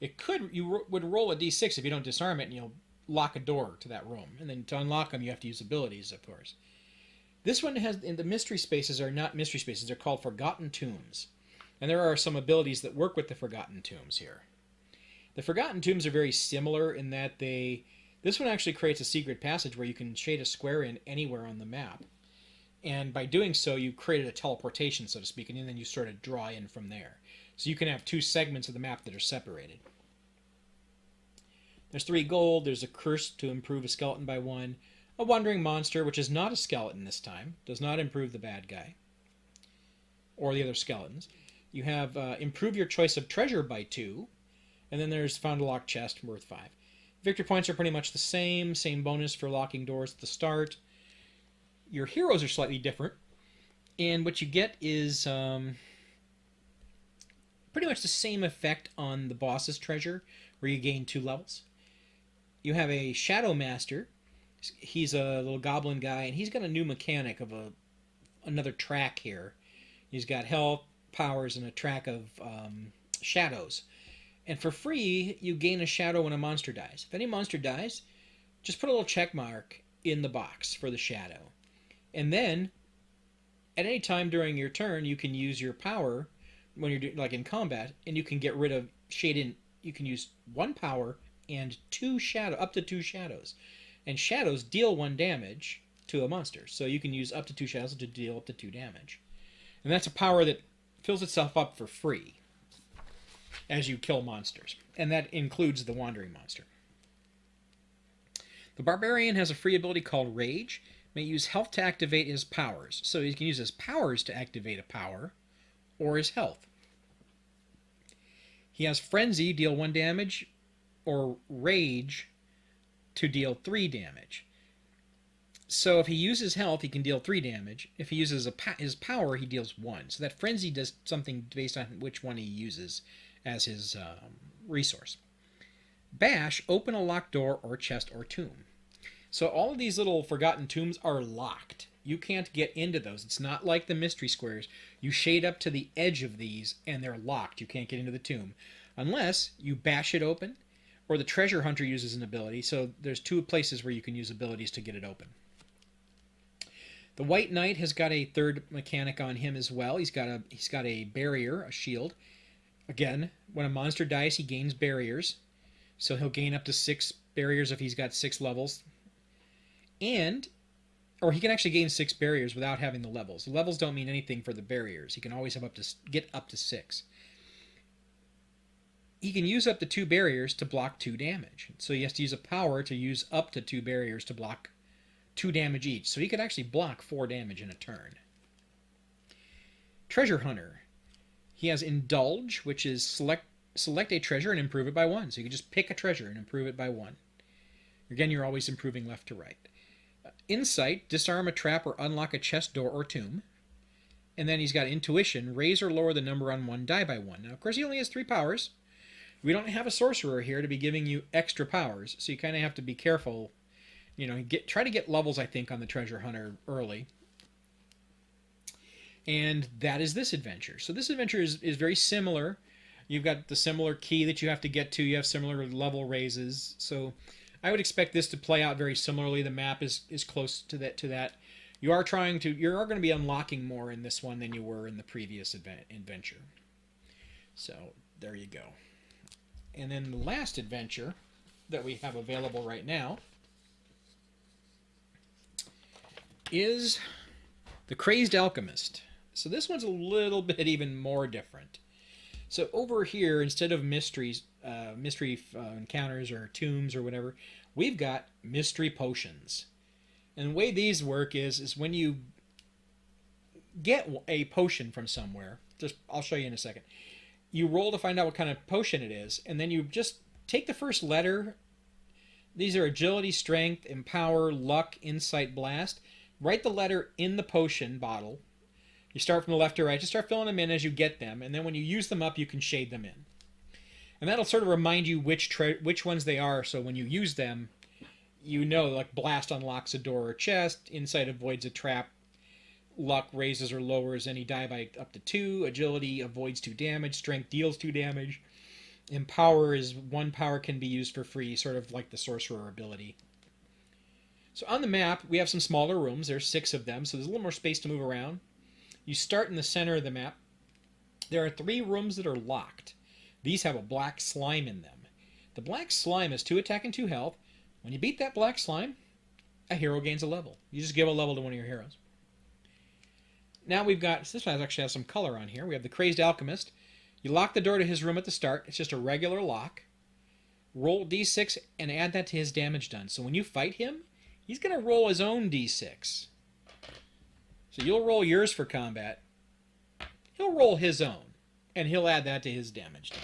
you would roll a d6 if you don't disarm it, and you'll lock a door to that room. And then to unlock them, you have to use abilities, of course. This one has, in the mystery spaces are not mystery spaces. They're called Forgotten Tombs. And there are some abilities that work with the Forgotten Tombs here. The Forgotten Tombs are very similar in that this one actually creates a secret passage where you can shade a square in anywhere on the map. And by doing so, you created a teleportation, so to speak, and then you sort of draw in from there. So you can have 2 segments of the map that are separated. There's 3 gold, there's a curse to improve a skeleton by 1, a wandering monster, which is not a skeleton this time, does not improve the bad guy, or the other skeletons. You have improve your choice of treasure by 2, and then there's found a locked chest worth 5. Victory points are pretty much the same bonus for locking doors at the start. Your heroes are slightly different, and what you get is pretty much the same effect on the boss's treasure, where you gain 2 levels. You have a Shadow Master. He's a little goblin guy, and he's got a new mechanic of another track here. He's got health, powers, and a track of shadows. And for free, you gain a shadow when a monster dies. If any monster dies, just put a little check mark in the box for the shadow. And then, at any time during your turn, you can use your power when you're like in combat, and you can get rid of you can use 1 power and up to 2 shadows. And shadows deal 1 damage to a monster. So you can use up to 2 shadows to deal up to 2 damage. And that's a power that fills itself up for free as you kill monsters. And that includes the wandering monster. The Barbarian has a free ability called Rage. May use health to activate his powers. So he can use his powers to activate a power, or his health. He has Frenzy, deal 1 damage, or Rage to deal 3 damage. So if he uses health, he can deal 3 damage. If he uses his power, he deals 1. So that Frenzy does something based on which one he uses as his resource. Bash, open a locked door or chest or tomb. So all of these little Forgotten Tombs are locked. You can't get into those. It's not like the mystery squares. You shade up to the edge of these and they're locked. You can't get into the tomb unless you bash it open, or the treasure hunter uses an ability. So there's 2 places where you can use abilities to get it open. The White Knight has got a 3rd mechanic on him as well. He's got a barrier, a shield. Again, when a monster dies, he gains barriers. So he'll gain up to 6 barriers if he's got 6 levels. Or he can actually gain 6 barriers without having the levels. The levels don't mean anything for the barriers. He can always get up to 6. He can use up to 2 barriers to block 2 damage. So he has to use a power to use up to 2 barriers to block 2 damage each. So he could actually block 4 damage in a turn. Treasure Hunter. He has Indulge, which is select a treasure and improve it by 1. So you can just pick a treasure and improve it by 1. Again, you're always improving left to right. Insight, disarm a trap or unlock a chest door or tomb. And then he's got Intuition, raise or lower the number on 1 die by 1. Now, of course, he only has 3 powers. We don't have a sorcerer here to be giving you extra powers, so you kind of have to be careful. You know, try to get levels, I think, on the treasure hunter early. And that is this adventure. So this adventure is very similar. You've got the similar key that you have to get to. You have similar level raises. So I would expect this to play out very similarly. The map is close to that. You are going to be unlocking more in this one than you were in the previous adventure. So there you go. And then the last adventure that we have available right now is the Crazed Alchemist. So this one's a little bit even more different. So over here, instead of mystery encounters or tombs or whatever, we've got mystery potions. And the way these work is when you get a potion from somewhere, I'll show you in a second. You roll to find out what kind of potion it is, and then you just take the first letter. These are agility, strength, empower, luck, insight, blast. Write the letter in the potion bottle. You start from the left to right. Just start filling them in as you get them, and then when you use them up, you can shade them in. And that'll sort of remind you which ones they are, so when you use them, you know, like blast unlocks a door or chest, insight avoids a trap, luck raises or lowers any die by up to 2, agility avoids 2 damage, strength deals 2 damage, empower is 1 power can be used for free, sort of like the sorcerer ability. So on the map, we have some smaller rooms. There's 6 of them, so there's a little more space to move around. You start in the center of the map. There are 3 rooms that are locked. These have a black slime in them. The black slime has 2 attack and 2 health. When you beat that black slime, a hero gains a level. You just give a level to one of your heroes. Now we've got, this one actually has some color on here. We have the Crazed Alchemist. You lock the door to his room at the start. It's just a regular lock. Roll d6 and add that to his damage done. So when you fight him, he's going to roll his own d6. So you'll roll yours for combat. He'll roll his own, and he'll add that to his damage done.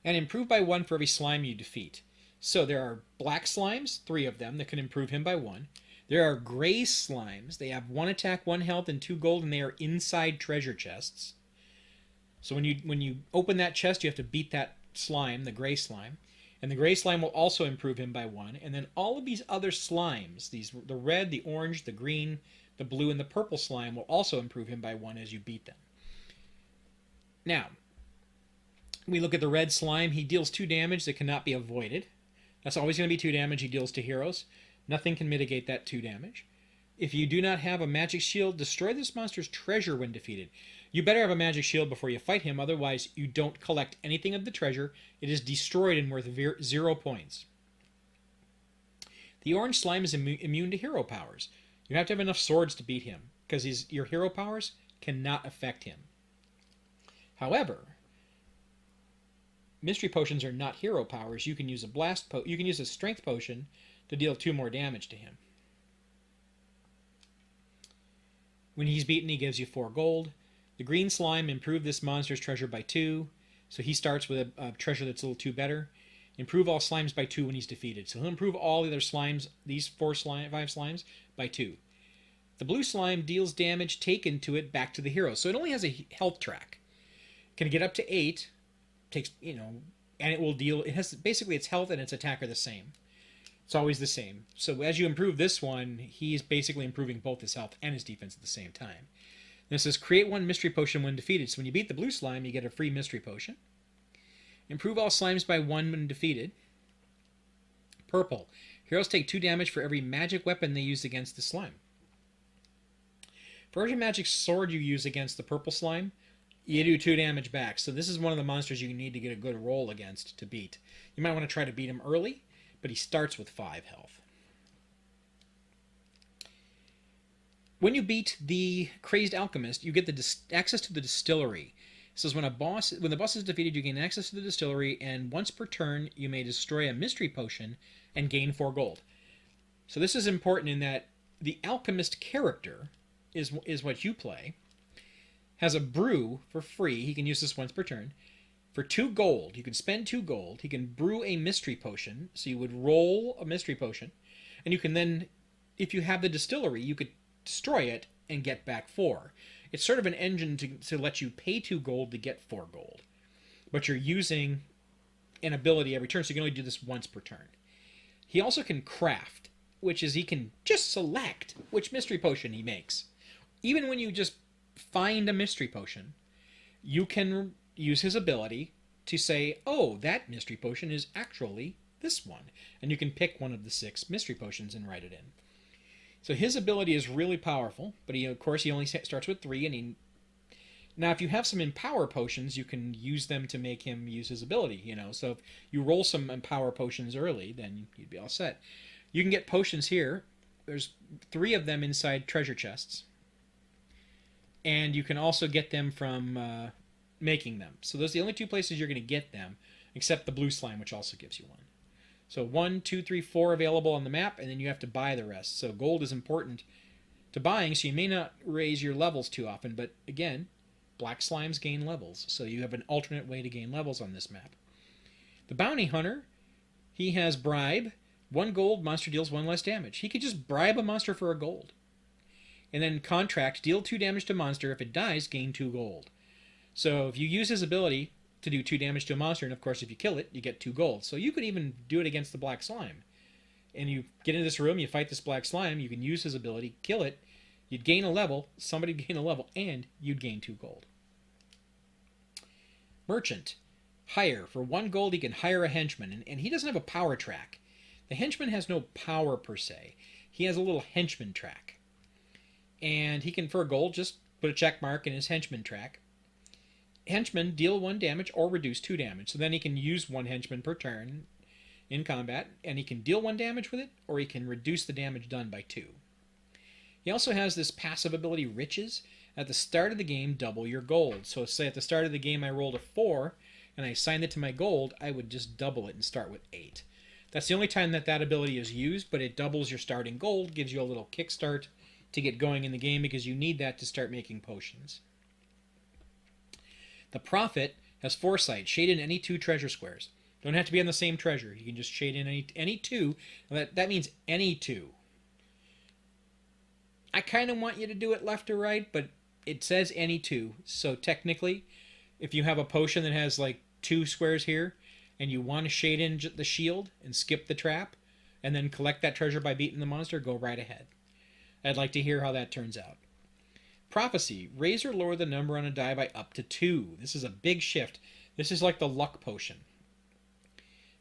And improve by 1 for every slime you defeat. So there are black slimes, 3 of them, that can improve him by 1. There are gray slimes. They have 1 attack, 1 health, and 2 gold, and they are inside treasure chests. So when you open that chest, you have to beat that slime, the gray slime. And the gray slime will also improve him by 1. And then all of these other slimes, the red, the orange, the green, the blue, and the purple slime will also improve him by 1 as you beat them. Now, we look at the red slime. He deals 2 damage that cannot be avoided. That's always going to be 2 damage he deals to heroes. Nothing can mitigate that 2 damage. If you do not have a magic shield, destroy this monster's treasure when defeated. You better have a magic shield before you fight him, otherwise you don't collect anything of the treasure. It is destroyed and worth 0 points. The orange slime is immune to hero powers. You have to have enough swords to beat him, because your hero powers cannot affect him. However, mystery potions are not hero powers. You can use a strength potion to deal 2 more damage to him. When he's beaten, he gives you 4 gold. The green slime improved this monster's treasure by 2, so he starts with a treasure that's a little 2 better. Improve all slimes by 2 when he's defeated. So he'll improve all the other slimes, these 5 slimes, by 2. The blue slime deals damage taken to it back to the hero, so it only has a health track. Can get up to 8, takes, and it will deal, it has basically its health and its attack are the same. It's always the same. So as you improve this one, he's basically improving both his health and his defense at the same time. And it says, create 1 mystery potion when defeated. So when you beat the blue slime, you get a free mystery potion. Improve all slimes by 1 when defeated. Purple. Heroes take 2 damage for every magic weapon they use against the slime. For every magic sword you use against the purple slime, you do 2 damage back. So this is one of the monsters you need to get a good roll against to beat. You might want to try to beat him early, but he starts with 5 health. When you beat the Crazed Alchemist, you get access to the distillery. It says when the boss is defeated, you gain access to the distillery, and once per turn, you may destroy a mystery potion and gain 4 gold. So this is important in that the alchemist character is what you play. Has a brew for free. He can use this once per turn. For 2 gold, you can spend 2 gold. He can brew a mystery potion. So you would roll a mystery potion, and you can then, if you have the distillery, you could destroy it and get back 4. It's sort of an engine to let you pay 2 gold to get 4 gold. But you're using an ability every turn, so you can only do this once per turn. He also can craft, which is he can just select which mystery potion he makes. Even when you just find a mystery potion, you can use his ability to say, oh, that mystery potion is actually this one. And you can pick one of the 6 mystery potions and write it in. So his ability is really powerful, but of course he only starts with 3, and now if you have some empower potions, you can use them to make him use his ability, So if you roll some empower potions early, then you'd be all set. You can get potions here. There's 3 of them inside treasure chests. And you can also get them from making them. So those are the only 2 places you're going to get them, except the blue slime, which also gives you 1. So 1, 2, 3, 4 available on the map, and then you have to buy the rest. So gold is important to buying, so you may not raise your levels too often, but again, black slimes gain levels, so you have an alternate way to gain levels on this map. The bounty hunter, he has bribe. 1 gold, monster deals 1 less damage. He could just bribe a monster for a gold. And then contract, deal 2 damage to monster. If it dies, gain 2 gold. So if you use his ability to do 2 damage to a monster, and of course if you kill it, you get 2 gold. So you could even do it against the black slime. And you get into this room, you fight this black slime, you can use his ability, kill it, you'd gain a level, somebody would gain a level, and you'd gain 2 gold. Merchant. Hire. For 1 gold, he can hire a henchman, and he doesn't have a power track. The henchman has no power per se. He has a little henchman track. And he can, for a gold, just put a check mark in his henchman track. Henchmen deal 1 damage or reduce 2 damage. So then he can use 1 henchman per turn in combat, and he can deal 1 damage with it, or he can reduce the damage done by 2. He also has this passive ability, Riches. At the start of the game, double your gold. So say at the start of the game I rolled a 4, and I assigned it to my gold, I would just double it and start with 8. That's the only time that ability is used, but it doubles your starting gold, gives you a little kickstart to get going in the game, because you need that to start making potions. The Prophet has Foresight. Shade in any 2 treasure squares. Don't have to be on the same treasure. You can just shade in any 2. That means any 2. I kind of want you to do it left or right, but it says any 2. So technically, if you have a potion that has like 2 squares here, and you want to shade in the shield and skip the trap, and then collect that treasure by beating the monster, go right ahead. I'd like to hear how that turns out. Prophecy. Raise or lower the number on a die by up to 2. This is a big shift. This is like the luck potion.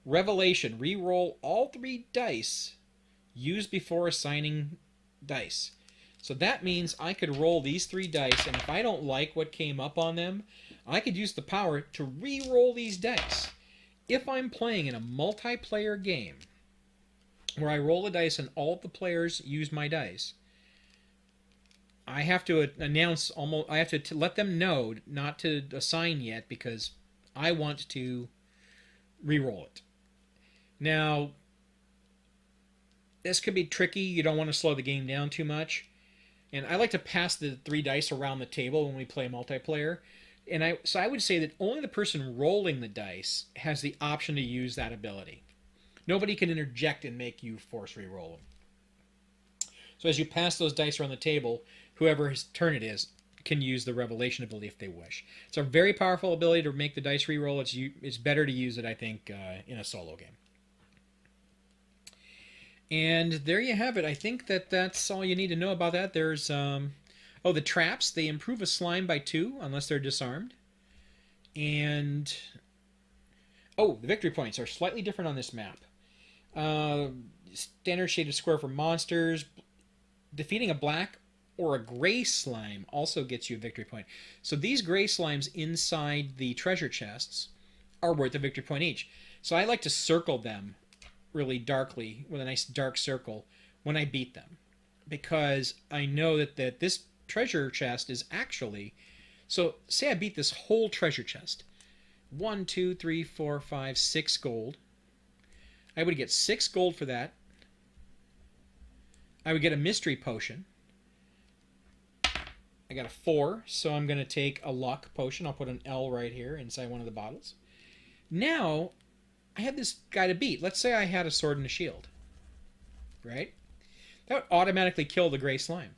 Revelation. Reroll all 3 dice used before assigning dice. So that means I could roll these 3 dice, and if I don't like what came up on them, I could use the power to re-roll these dice. If I'm playing in a multiplayer game where I roll a dice and all of the players use my dice, I have to announce I have to let them know not to assign yet, because I want to re-roll it. Now, this could be tricky. You don't want to slow the game down too much. And I like to pass the 3 dice around the table when we play multiplayer. And so I would say that only the person rolling the dice has the option to use that ability. Nobody can interject and make you force re-roll them. So as you pass those dice around the table, whoever's turn it is can use the Revelation ability if they wish. It's a very powerful ability to make the dice re-roll. It's better to use it, I think, in a solo game. And there you have it. I think that's all you need to know about that. There's, the traps. They improve a slime by 2 unless they're disarmed. And, the victory points are slightly different on this map. Standard shaded square for monsters. Defeating a black or a gray slime also gets you a victory point. So these gray slimes inside the treasure chests are worth a victory point each. So I like to circle them really darkly with a nice dark circle when I beat them, because I know that this treasure chest is actually, so say I beat this whole treasure chest, 1, 2, 3, 4, 5, 6 gold. I would get 6 gold for that. I would get a mystery potion. I got a 4, so I'm going to take a luck potion. I'll put an L right here inside one of the bottles. Now I have this guy to beat. Let's say I had a sword and a shield, right? That would automatically kill the gray slime.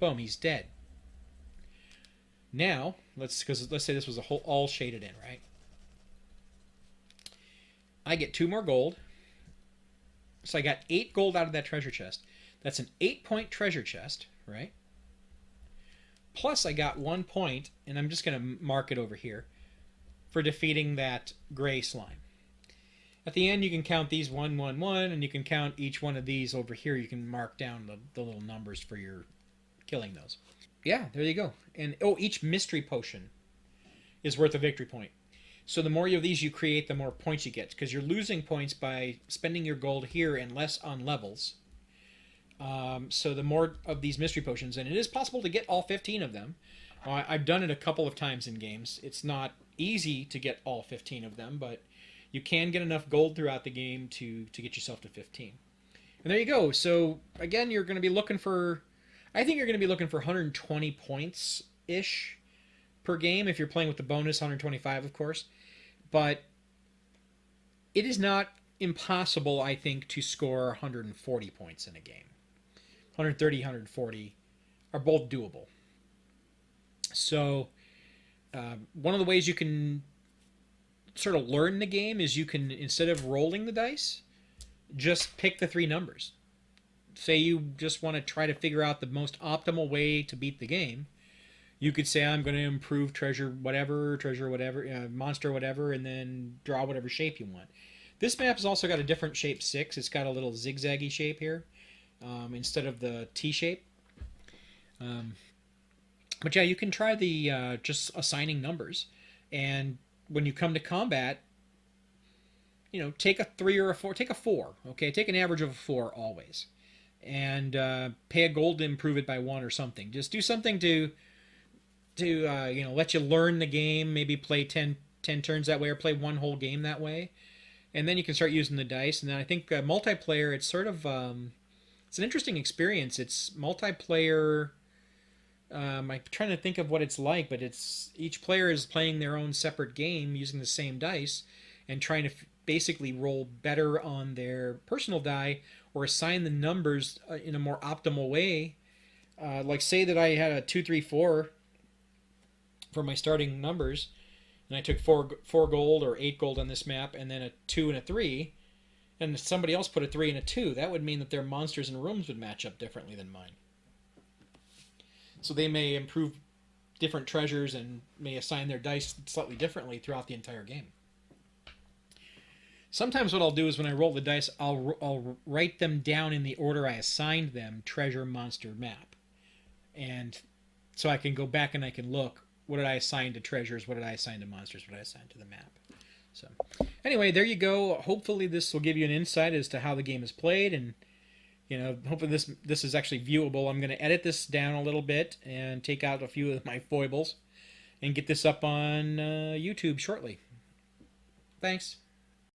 Boom, he's dead. Now, let's say this was a whole all shaded in, right? I get 2 more gold. So I got 8 gold out of that treasure chest. That's an 8-point treasure chest, right? Plus I got 1 point, and I'm just going to mark it over here, for defeating that gray slime. At the end, you can count these 1, 1, 1, and you can count each one of these over here. You can mark down the little numbers for your killing those. Yeah, there you go. And oh, each mystery potion is worth a victory point. So the more of these you create, the more points you get, because you're losing points by spending your gold here and less on levels. So the more of these mystery potions, and it is possible to get all 15 of them. I've done it a couple of times in games. It's not easy to get all 15 of them, but you can get enough gold throughout the game to get yourself to 15. And there you go. So again, you're going to be looking for, I think you're going to be looking for 120 points-ish per game if you're playing with the bonus, 125 of course. But it is not impossible, I think, to score 140 points in a game. 130, 140 are both doable. So one of the ways you can sort of learn the game is you can, instead of rolling the dice, just pick the 3 numbers. Say you just want to try to figure out the most optimal way to beat the game. You could say, I'm going to improve treasure whatever, monster whatever, and then draw whatever shape you want. This map has also got a different shape 6. It's got a little zigzaggy shape here instead of the T shape. But yeah, you can try the just assigning numbers. And when you come to combat, you know, take a 3 or a 4. Take a 4, okay? Take an average of a 4 always. And pay a gold to improve it by 1 or something. Just do something to you know, let you learn the game, maybe play 10 turns that way, or play 1 whole game that way, and then you can start using the dice. And then I think multiplayer, it's sort of it's an interesting experience. It's multiplayer. I'm trying to think of what it's like, but it's each player is playing their own separate game using the same dice and trying to basically roll better on their personal die or assign the numbers in a more optimal way. Like say that I had a 2, 3, 4 for my starting numbers, and I took 4 gold or 8 gold on this map, and then a 2 and a 3, and somebody else put a 3 and a 2, that would mean that their monsters and rooms would match up differently than mine. So they may improve different treasures and may assign their dice slightly differently throughout the entire game. Sometimes what I'll do is when I roll the dice, I'll write them down in the order I assigned them, treasure, monster, map. And so I can go back and I can look, what did I assign to treasures? What did I assign to monsters? What did I assign to the map? So anyway, there you go. Hopefully this will give you an insight as to how the game is played, and you know, hopefully this is actually viewable. I'm going to edit this down a little bit and take out a few of my foibles and get this up on YouTube shortly. Thanks.